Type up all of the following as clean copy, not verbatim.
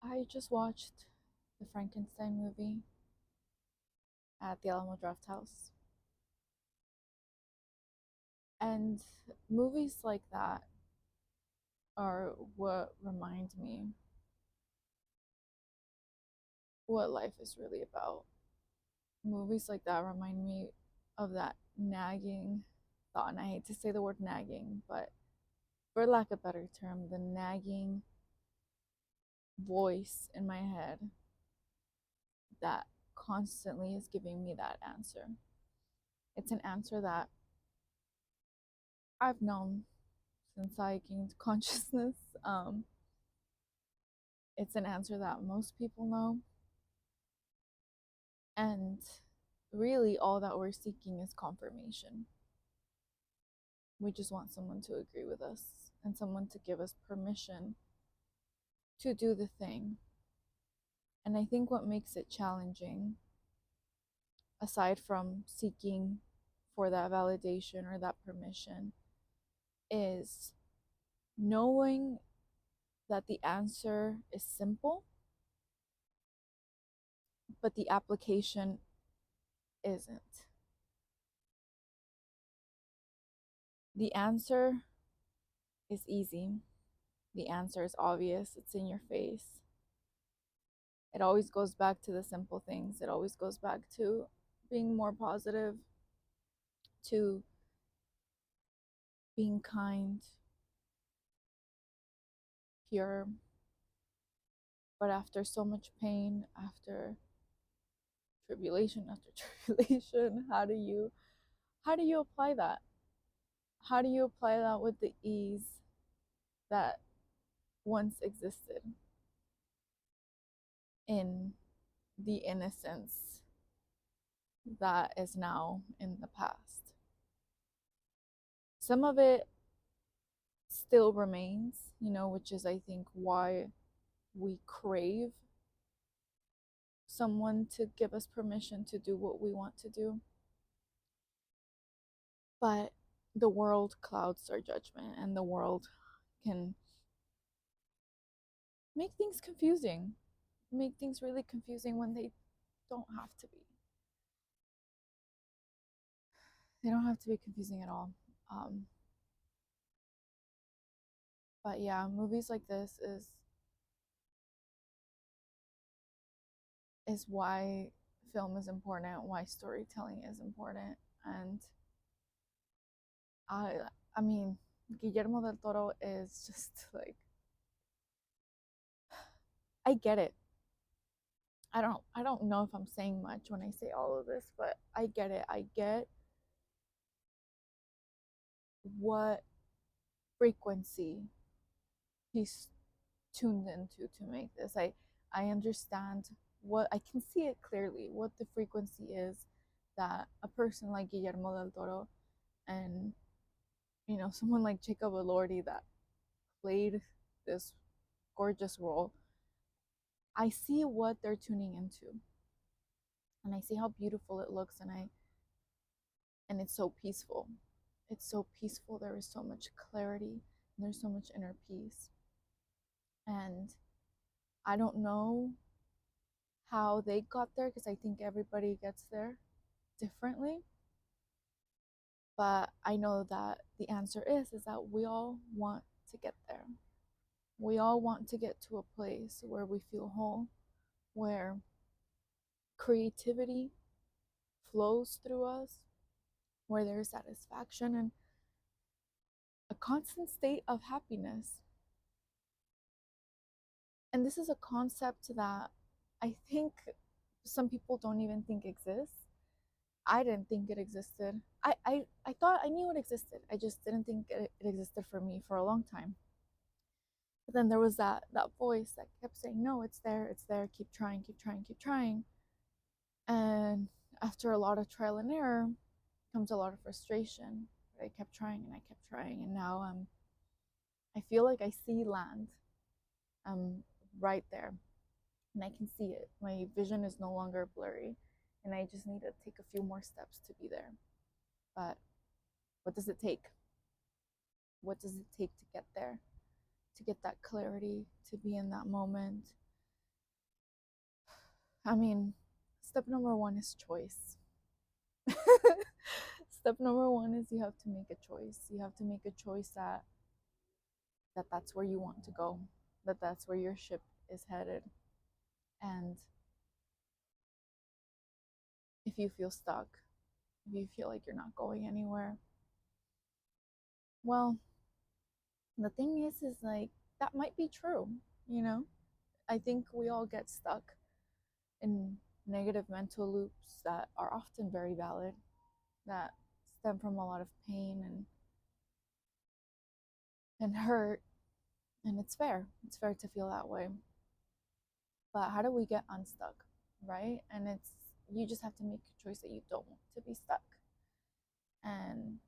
I just watched the Frankenstein movie at the Alamo Drafthouse. And movies like that are what remind me what life is really about. Movies like that remind me of that nagging thought. And I hate to say the word nagging, but for lack of a better term, the nagging voice in my head that constantly is giving me that answer. It's an answer that I've known since I gained consciousness. Um, it's an answer that most people know. And really, all that we're seeking is confirmation. We just want someone to agree with us and someone to give us permission to do the thing. And I think what makes it challenging, aside from seeking for that validation or that permission, is knowing that the answer is simple, but the application isn't. The answer is easy. The answer is obvious. It's in your face. It always goes back to the simple things. It always goes back to being more positive, to being kind, pure. But after so much pain, after tribulation after tribulation, how do you apply that? How do you apply that with the ease that once existed in the innocence that is now in the past? Some of it still remains, which is, I think, why we crave someone to give us permission to do what we want to do. But the world clouds our judgment, and the world can make things confusing, make things really confusing when they don't have to be. They don't have to be confusing at all. Um, but yeah, movies like this is why film is important, why storytelling is important. And I I mean, Guillermo del Toro is just like, I get it. I don't know if I'm saying much when I say all of this, but I get it. I get what frequency he's tuned into to make this. I understand what I can see it clearly what the frequency is that a person like Guillermo del Toro and someone like Jacob Elordi that played this gorgeous role. I see what they're tuning into, and I see how beautiful it looks, and it's so peaceful. It's so peaceful. There is so much clarity, and there's so much inner peace. And I don't know how they got there because I think everybody gets there differently. But I know that the answer is that we all want to get there. We all want to get to a place where we feel whole, where creativity flows through us, where there's satisfaction and a constant state of happiness. And this is a concept that I think some people don't even think exists. I didn't think it existed. I thought I knew it existed. I just didn't think it existed for me for a long time. But then there was that voice that kept saying, no, it's there, keep trying, keep trying, keep trying. And after a lot of trial and error comes a lot of frustration. But I kept trying and I kept trying, and now I feel like I see land. I'm right there, and I can see it. My vision is no longer blurry, and I just need to take a few more steps to be there. But what does it take? What does it take to get there? To get that clarity, to be in that moment, I mean, step number one is choice. Step number one is you have to make a choice. You have to make a choice that that's where you want to go, that that's where your ship is headed. And if you feel stuck, if you feel like you're not going anywhere, well, the thing is like that might be true, you know? I think we all get stuck in negative mental loops that are often very valid, that stem from a lot of pain and hurt, and it's fair. It's fair to feel that way. But how do we get unstuck, right? And it's you just have to make a choice that you don't want to be stuck. And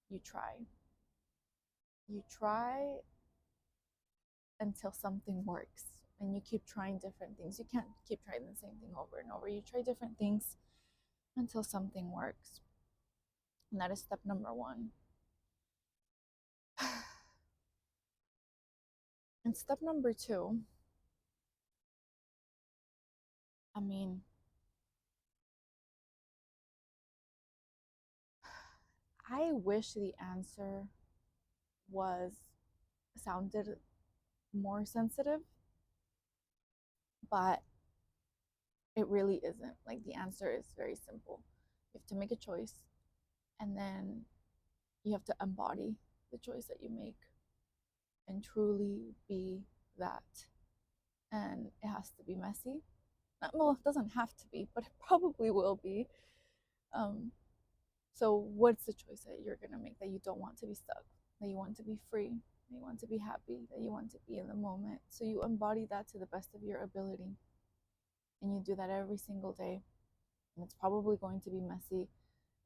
you try. You try until something works. And you keep trying different things. You can't keep trying the same thing over and over. You try different things until something works. And that is step number one. And step number two, I mean, I wish the answer was sounded more sensitive, but it really isn't. Like the answer is very simple. You have to make a choice, and then you have to embody the choice that you make and truly be that. And it has to be messy. Well, it doesn't have to be, but it probably will be. Um, so, what's the choice that you're going to make, that you don't want to be stuck, that you want to be free, that you want to be happy, that you want to be in the moment? So, you embody that to the best of your ability. And you do that every single day. And it's probably going to be messy.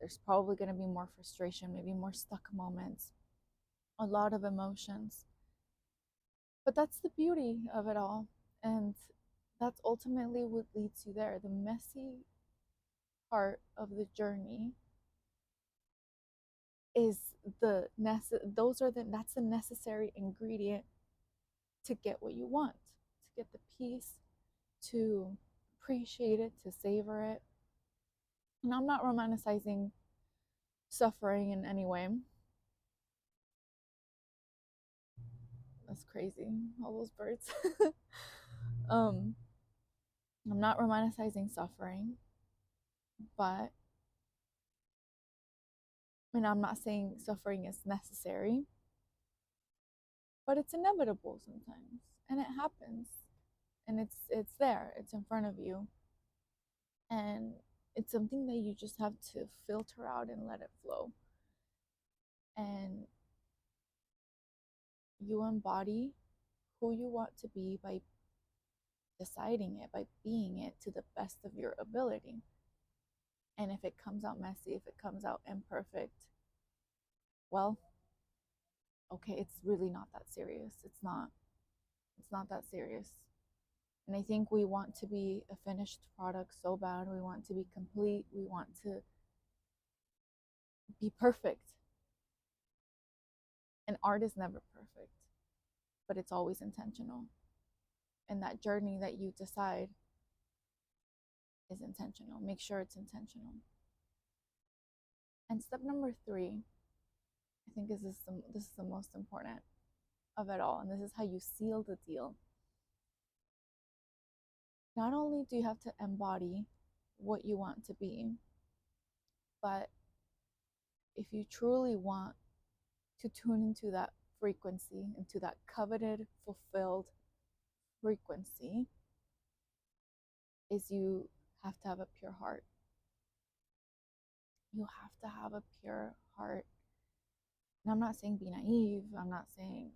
There's probably going to be more frustration, maybe more stuck moments, a lot of emotions. But that's the beauty of it all. And that's ultimately what leads you there. The messy part of the journey is that's the necessary ingredient to get what you want, to get the peace, to appreciate it, to savor it. And I'm not romanticizing suffering in any way. That's crazy, all those birds. um I'm not romanticizing suffering, but I'm not saying suffering is necessary, but it's inevitable sometimes, and it happens, and it's there, it's in front of you, and it's something that you just have to filter out and let it flow. And you embody who you want to be by deciding it, by being it to the best of your ability. And if it comes out messy, if it comes out imperfect, well, okay, it's really not that serious. It's not that serious. And I think we want to be a finished product so bad. We want to be complete. We want to be perfect. And art is never perfect, but it's always intentional. And that journey that you decide is intentional. Make sure it's intentional. And step number three, I think this is the most important of it all. And this is how you seal the deal. Not only do you have to embody what you want to be, but if you truly want to tune into that frequency, into that coveted, fulfilled frequency, is you have to have a pure heart. You have to have a pure heart. And I'm not saying be naive. I'm not saying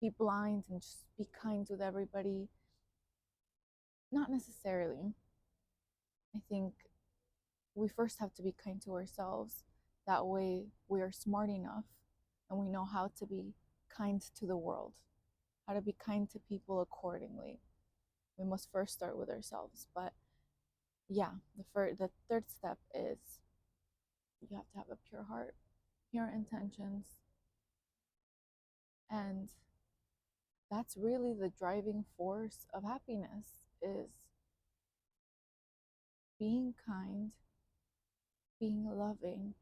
be blind and just be kind with everybody. Not necessarily. I think we first have to be kind to ourselves. That way we are smart enough and we know how to be kind to the world, how to be kind to people accordingly. We must first start with ourselves. But yeah, the third step is you have to have a pure heart, pure intentions, and that's really the driving force of happiness, is being kind, being loving.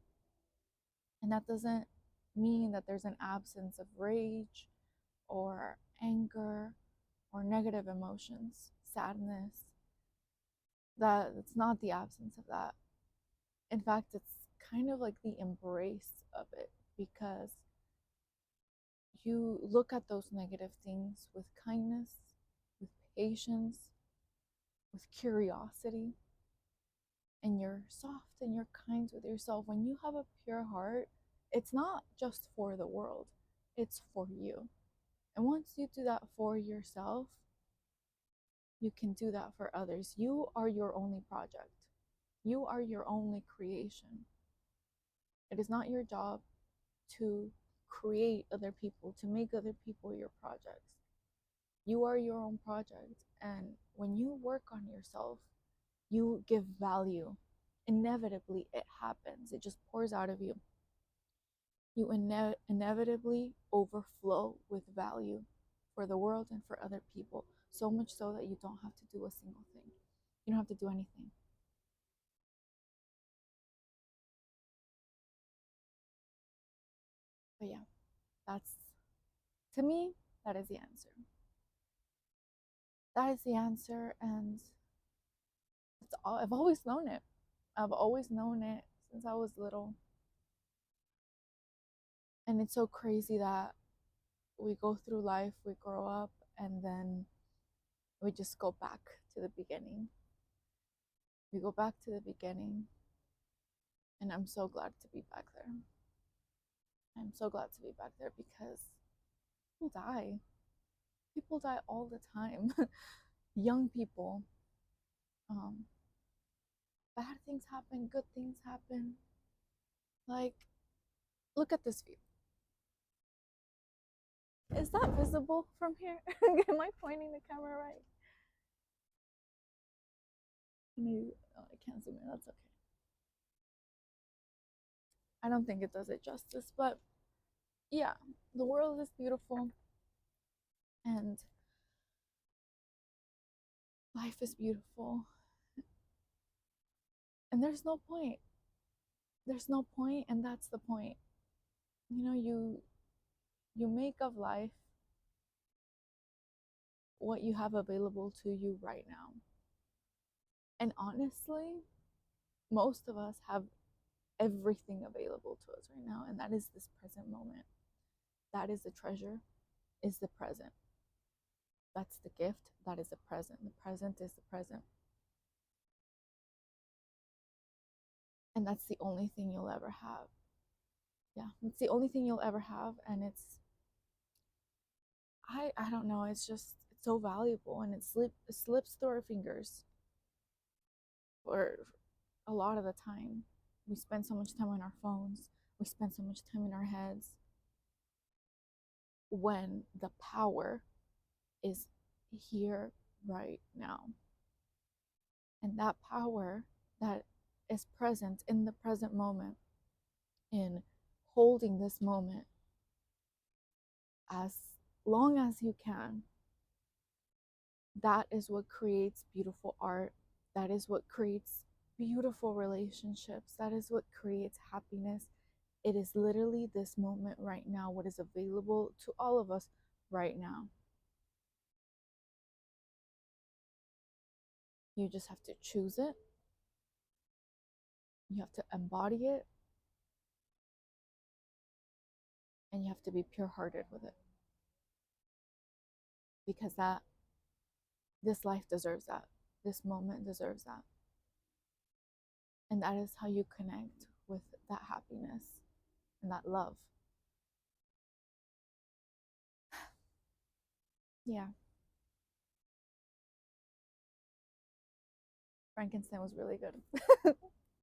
And that doesn't mean that there's an absence of rage or anger or negative emotions, sadness. That it's not the absence of that. In fact, it's kind of like the embrace of it, because you look at those negative things with kindness, with patience, with curiosity, and you're soft and you're kind with yourself. When you have a pure heart, it's not just for the world, it's for you. And once you do that for yourself, you can do that for others. You are your only project, you are your only creation. It is not your job to create other people, to make other people your projects. You are your own project. And when you work on yourself, you give value. Inevitably, it happens, it just pours out of you. You inevitably overflow with value for the world and for other people, so much so that you don't have to do a single thing. You don't have to do anything. But yeah, that's, to me, that is the answer. That is the answer, and it's all, I've always known it. I've always known it since I was little. And it's so crazy that we go through life, we grow up, and then we just go back to the beginning. We go back to the beginning, and I'm so glad to be back there. I'm so glad to be back there, because people die. People die all the time. Young people. Um, Bad things happen, good things happen. Like, look at this view. Is that visible from here? Am I pointing the camera right? Maybe, oh, I can't zoom in. That's okay. I don't think it does it justice, but yeah, the world is beautiful, and life is beautiful, and there's no point. There's no point, and that's the point. You know, you make of life what you have available to you right now. And honestly, most of us have everything available to us right now, and that is this present moment. That is the treasure, is the present. That's the gift, that is the present. The present is the present. And that's the only thing you'll ever have. Yeah, it's the only thing you'll ever have, and it's, I don't know, it's just, it's so valuable, and it slips through our fingers for a lot of the time. We spend so much time on our phones, we spend so much time in our heads, when the power is here right now. And that power that is present in the present moment, in holding this moment as long as you can, that is what creates beautiful art. That is what creates beautiful relationships. That is what creates happiness. It is literally this moment right now, what is available to all of us right now. You just have to choose it. You have to embody it. And you have to be pure-hearted with it. Because this life deserves that. This moment deserves that. And that is how you connect with that happiness and that love. Yeah. Frankenstein was really good.